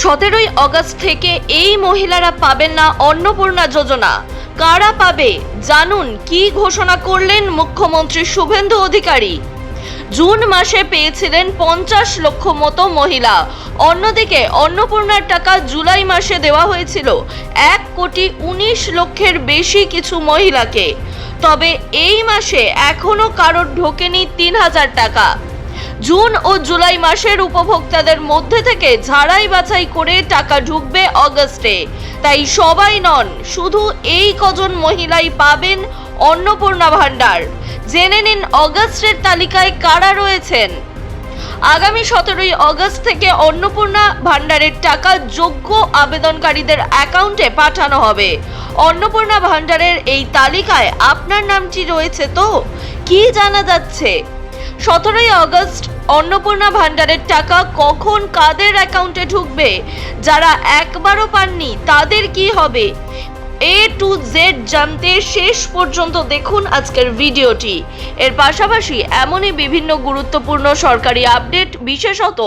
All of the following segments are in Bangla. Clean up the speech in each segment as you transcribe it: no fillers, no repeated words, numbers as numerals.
17ই আগস্ট থেকে এই মহিলারা পাবেন না অন্নপূর্ণা যোজনা। কারা পাবে জানুন কি ঘোষণা করলেন মুখ্যমন্ত্রী শুভেন্দু অধিকারী। জুন মাসে পেয়েছিলেন 50 লক্ষ মতো মহিলা। অন্যদিকে অন্নপূর্ণার টাকা জুলাই মাসে দেওয়া হয়েছিল 1,19,00,000-এর বেশি কিছু মহিলাকে। তবে এই মাসে এখনো কারোর ঢোকেনি 3,000 টাকা। জুন ও জুলাই মাসের উপভোক্তাদের মধ্যে থেকে ঝাড়াই বাছাই করে টাকা ঢুকবে আগস্টে। তাই সবাই নন, শুধু এই কজন মহিলাই পাবেন অন্নপূর্ণা ভান্ডার। জেনে নিন আগস্টের তালিকায় কারা রয়েছেন। আগামী 17ই আগস্ট থেকে অন্নপূর্ণা ভান্ডারের টাকা যোগ্য আবেদনকারীদের অ্যাকাউন্টে পাঠানো হবে। অন্নপূর্ণা ভান্ডারের এই তালিকায় আপনার নামটি রয়েছে তো? কি জানা যাচ্ছে? 17ই আগস্ট অন্নপূর্ণা ভান্ডারের টাকা কখন কাদের অ্যাকাউন্টে ঢুকবে? যারা একবারও পাননি তাদের কি হবে? A to Z জানতে শেষ পর্যন্ত দেখুন আজকের ভিডিওটি। এর পাশাপাশি এমনই বিভিন্ন গুরুত্বপূর্ণ সরকারি আপডেট, বিশেষত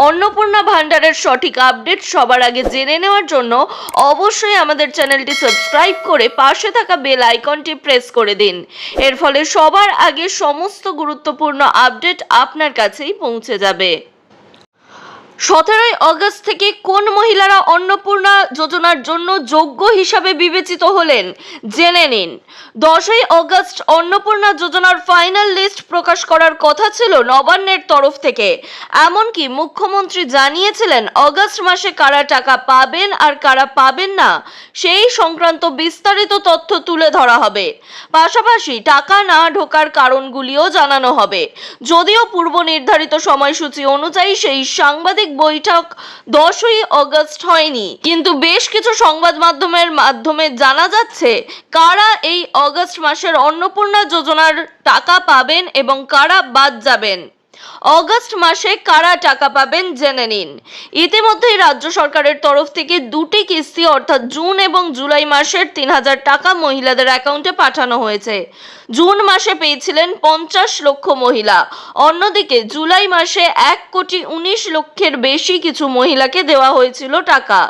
অন্নপূর্ণা ভান্ডারের সঠিক আপডেট সবার আগে জেনে নেওয়ার জন্য অবশ্যই আমাদের চ্যানেলটি সাবস্ক্রাইব করে পাশে থাকা বেল আইকনটি প্রেস করে দিন। এর ফলে সবার আগে সমস্ত গুরুত্বপূর্ণ আপডেট আপনার কাছেই পৌঁছে যাবে। 17ই আগস্ট থেকে কোন মহিলারা অন্নপূর্ণা যোজনার জন্য যোগ্য হিসাবে বিবেচিত হলেন জেনে নিন। 10ই আগস্ট অন্নপূর্ণা যোজনার ফাইনাল লিস্ট প্রকাশ করার কথা ছিল নবান্নের তরফ থেকে। এমনকি মুখ্যমন্ত্রী জানিয়েছিলেন আগস্ট মাসে কারা টাকা পাবেন আর কারা পাবেন না সেই সংক্রান্ত বিস্তারিত তথ্য তুলে ধরা হবে। পাশাপাশি টাকা না ঢোকার কারণগুলিও জানানো হবে। যদিও পূর্ব নির্ধারিত সময়সূচি অনুযায়ী সেই সাংবাদিক বৈঠক 10ই আগস্ট হয়নি, কিন্তু বেশ কিছু সংবাদ মাধ্যমের মাধ্যমে জানা যাচ্ছে কারা এই আগস্ট মাসের অন্নপূর্ণা যোজনার টাকা পাবেন এবং কারা বাদ যাবেন। আগস্ট মাসে কারা টাকা পাবেন জেনে নিন। ইতিমধ্যেই রাজ্য সরকারের তরফ থেকে দুটি কিস্তি অর্থাৎ জুন এবং জুলাই মাসের 3,000 টাকা মহিলাদের অ্যাকাউন্টে পাঠানো হয়েছে। জুন মাসে পেয়েছিলেন 50 লক্ষ মহিলা। অন্যদিকে জুলাই মাসে 1,19,00,000-এর বেশি কিছু মহিলাকে দেওয়া হয়েছিল টাকা।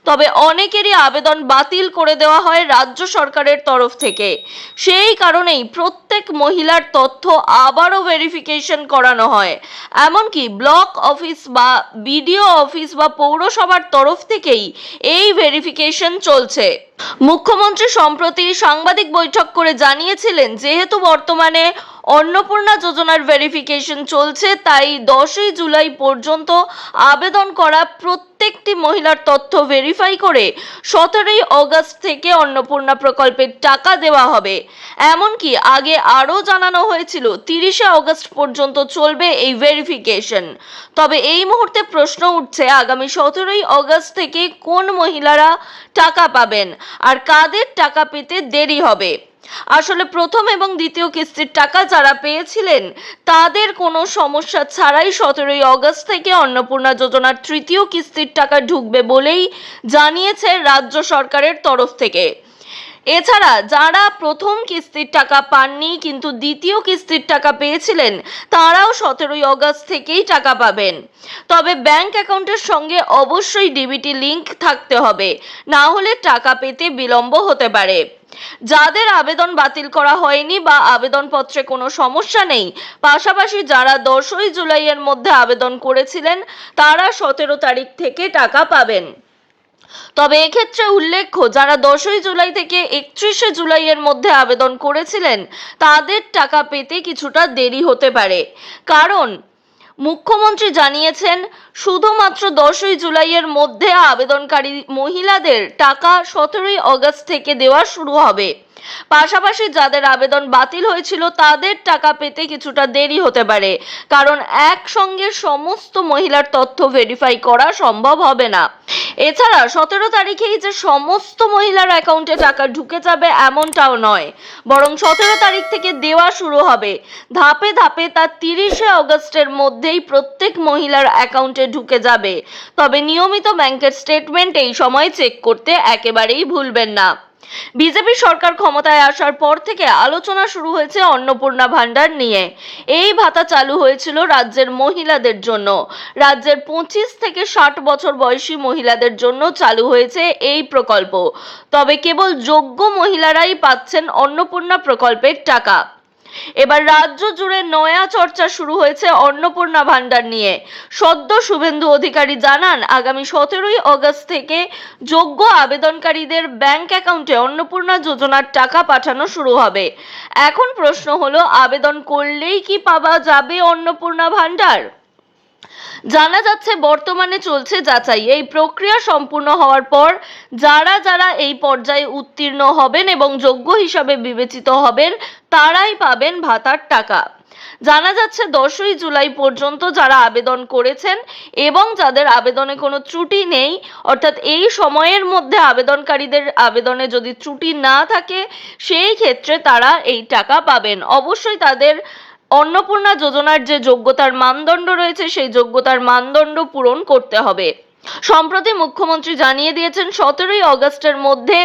তবে অনেকেরই আবেদন বাতিল করে দেওয়া হয় রাজ্য সরকারের তরফ থেকে। সেই কারণেই প্রত্যেক মহিলার তথ্য আবারও ভেরিফিকেশন করানো হয়। এমনকি ব্লক অফিস বা বিডিও অফিস বা পৌরসভার তরফ থেকেই এই ভেরিফিকেশন চলছে। মুখ্যমন্ত্রী সম্প্রতি সাংবাদিক বৈঠক করে জানিয়েছিলেন, যেহেতু বর্তমানে অন্নপূর্ণা যোজনার ভেরিফিকেশন চলছে, তাই 10ই জুলাই পর্যন্ত আবেদন করা প্রত্যেকটি মহিলার তথ্য ভেরিফাই করে 17ই আগস্ট থেকে অন্নপূর্ণা প্রকল্পের টাকা দেওয়া হবে। এমনকি আগে আরও জানানো হয়েছিল 30শে আগস্ট পর্যন্ত চলবে এই ভেরিফিকেশন। তবে এই মুহূর্তে প্রশ্ন উঠছে, আগামী 17ই আগস্ট থেকে কোন মহিলারা টাকা পাবেন আর কাদের টাকা পেতে দেরি হবে। আসলে প্রথম এবং দ্বিতীয় কিস্তির টাকা যারা পেয়েছিলেন তাদের কোনো সমস্যা ছাড়াই 17ই আগস্ট থেকে অন্নপূর্ণা যোজনার তৃতীয় কিস্তির টাকা ঢুকবে বলেই জানিয়েছে রাজ্য সরকারের তরফ থেকে। এছাড়া যারা প্রথম কিস্তির টাকা পাননি কিন্তু দ্বিতীয় কিস্তির টাকা পেয়েছিলেন তারাও 17ই আগস্ট থেকেই টাকা পাবেন। তবে ব্যাংক অ্যাকাউন্টের সঙ্গে অবশ্যই ডিবিটি লিংক থাকতে হবে, না হলে টাকা পেতে বিলম্ব হতে পারে। যাদের আবেদন বাতিল করা হয়নি বা আবেদনপত্রে কোনো সমস্যা নেই, পাশাপাশি যারা 10ই জুলাইয়ের মধ্যে আবেদন করেছিলেন তারা 17 তারিখ থেকে টাকা পাবেন। তবে এক্ষেত্রে উল্লেখ্য, যারা 10ই জুলাই থেকে 31শে জুলাইয়ের মধ্যে আবেদন করেছিলেন তাদের টাকা পেতে কিছুটা দেরি হতে পারে। কারণ মুখ্যমন্ত্রী জানিয়েছেন শুধুমাত্র 10ই জুলাইয়ের মধ্যে আবেদনকারী মহিলাদের টাকা 17ই আগস্ট থেকে দেওয়া শুরু হবে। পাশাপাশি যাদের আবেদন বাতিল হয়েছিল তাদের টাকা পেতে কিছুটা দেরি হতে পারে, কারণ একসঙ্গে সমস্ত মহিলার তথ্য ভেরিফাই করা সম্ভব হবে না। এছাড়া 17 তারিখেই যে সমস্ত মহিলার অ্যাকাউন্টে টাকা ঢুকে যাবে এমনটাও নয়, বরং 17 তারিখ থেকে দেওয়া শুরু হবে ধাপে ধাপে। তা 30শে আগস্টের মধ্যেই প্রত্যেক মহিলার অ্যাকাউন্টে ঢুকে যাবে। তবে নিয়মিত ব্যাংকের স্টেটমেন্ট এই সময় চেক করতে একেবারেই ভুলবেন না। বিজেপি সরকার ক্ষমতায় আসার পর থেকে আলোচনা শুরু হয়েছে অন্নপূর্ণা ভান্ডার নিয়ে। এই ভাতা চালু হয়েছিল রাজ্যের মহিলাদের জন্য। রাজ্যের 25 থেকে 60 বছর বয়সী মহিলাদের জন্য চালু হয়েছে এই প্রকল্প। তবে কেবল যোগ্য মহিলারাই পাচ্ছেন অন্নপূর্ণা প্রকল্পের টাকা। এবার রাজ্য জুড়ে নয়া চর্চা শুরু হয়েছে অন্নপূর্ণা ভান্ডার নিয়ে। সদ্য শুভেন্দু অধিকারী জানান, আগামী 17ই আগস্ট থেকে যোগ্য আবেদনকারীদের ব্যাংক অ্যাকাউন্টে অন্নপূর্ণা যোজনার টাকা পাঠানো শুরু হবে। এখন প্রশ্ন হলো, আবেদন করলেই কি পাওয়া যাবে অন্নপূর্ণা ভান্ডার? জানা যাচ্ছে বর্তমানে চলছে যাচাই। এই প্রক্রিয়া সম্পূর্ণ হওয়ার পর যারা এই পর্যায়ে উত্তীর্ণ হবেন এবং যোগ্য হিসাবে বিবেচিত হবেন তারাই পাবেন ভাতার টাকা। জানা যাচ্ছে 10ই জুলাই পর্যন্ত যারা আবেদন করেছেন এবং যাদের আবেদনে কোনো ত্রুটি নেই, অর্থাৎ এই সময়ের মধ্যে আবেদনকারীদের আবেদনে যদি ত্রুটি না থাকে সেই ক্ষেত্রে তারা এই টাকা পাবেন। অবশ্যই তাদের অন্নপূর্ণা যোজনার যে যোগ্যতার মানদণ্ড রয়েছে সেই যোগ্যতার মানদণ্ড পূরণ করতে হবে। সম্প্রতি মুখ্যমন্ত্রী জানিয়ে দিয়েছেন 17ই আগস্টের মধ্যে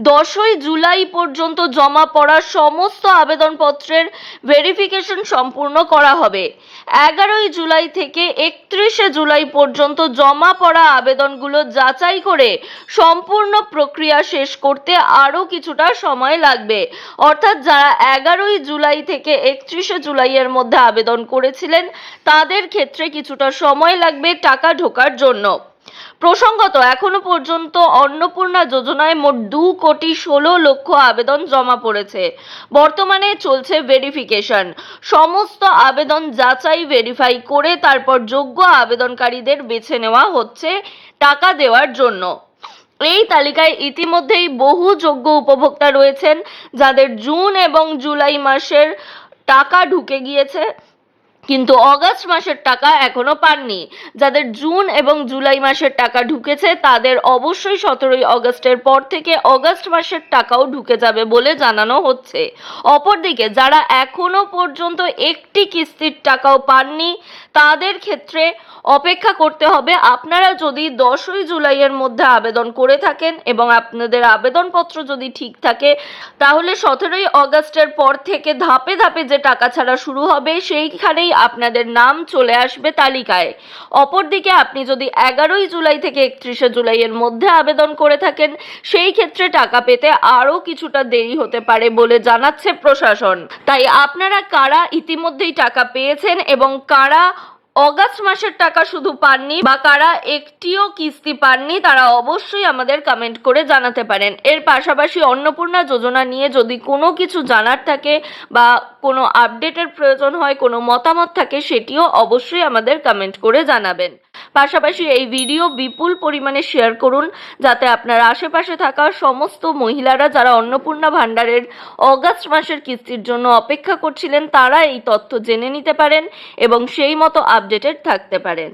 10ই জুলাই পর্যন্ত জমা পড়া সমস্ত আবেদনপত্রের ভেরিফিকেশন সম্পূর্ণ করা হবে। 11ই জুলাই থেকে 31শে জুলাই পর্যন্ত জমা পড়া আবেদনগুলো যাচাই করে সম্পূর্ণ প্রক্রিয়া শেষ করতে আরও কিছুটা সময় লাগবে। অর্থাৎ যারা 11ই জুলাই থেকে 31শে জুলাইয়ের মধ্যে আবেদন করেছিলেন তাদের ক্ষেত্রে কিছুটা সময় লাগবে টাকা ঢোকার জন্য। প্রসঙ্গত, এখনো পর্যন্ত অন্নপূর্ণা যোজনায় মোট 2,16,00,000 আবেদন জমা পড়েছে। বর্তমানে চলছে ভেরিফিকেশন। সমস্ত আবেদন যাচাই ভেরিফাই করে তারপর যোগ্য আবেদনকারীদের বেছে নেওয়া হচ্ছে টাকা দেওয়ার জন্য। এই তালিকায় ইতিমধ্যেই বহু যোগ্য উপভোক্তা রয়েছেন যাদের জুন এবং জুলাই মাসের টাকা ঢুকে গিয়েছে, কিন্তু অগাস্ট মাসের টাকা এখনো পাননি। যাদের জুন এবং জুলাই মাসের টাকা ঢুকেছে তাদের অবশ্যই 17ই আগস্টের পর থেকে অগাস্ট মাসের টাকাও ঢুকে যাবে বলে জানানো হচ্ছে। অপরদিকে যারা এখনো পর্যন্ত একটি কিস্তির টাকাও পাননি তাদের ক্ষেত্রে অপেক্ষা করতে হবে। আপনারা যদি 10ই জুলাইয়ের মধ্যে আবেদন করে থাকেন এবং আপনাদের আবেদনপত্র যদি ঠিক থাকে তাহলে 17ই আগস্টের পর থেকে ধাপে ধাপে যে টাকা ছাড়া শুরু হবে সেইখানেই আপনাদের নাম চলে আসবে তালিকায়। অপরদিকে আপনি যদি 11ই জুলাই থেকে 31শে জুলাইয়ের মধ্যে আবেদন করে থাকেন সেই ক্ষেত্রে টাকা পেতে আরও কিছুটা দেরি হতে পারে বলে জানাচ্ছে প্রশাসন। তাই আপনারা কারা ইতিমধ্যেই টাকা পেয়েছেন এবং কারা অগাস্ট মাসের টাকা শুধু পাননি বা কারা একটিও কিস্তি পাননি তারা অবশ্যই আমাদের কমেন্ট করে জানাতে পারেন। এর পাশাপাশি অন্নপূর্ণা যোজনা নিয়ে যদি কোনো কিছু জানার থাকে বা কোনো আপডেটের প্রয়োজন হয়, কোনো মতামত থাকে, সেটিও অবশ্যই আমাদের কমেন্ট করে জানাবেন। পাশাপাশি এই ভিডিও বিপুল পরিমাণে শেয়ার করুন যাতে আপনার আশেপাশে থাকা সমস্ত মহিলারা যারা অন্নপূর্ণা ভান্ডারের অগাস্ট মাসের কিস্তির জন্য অপেক্ষা করছিলেন তারা এই তথ্য জেনে নিতে পারেন এবং সেই মতো আপডেটেড থাকতে পারেন।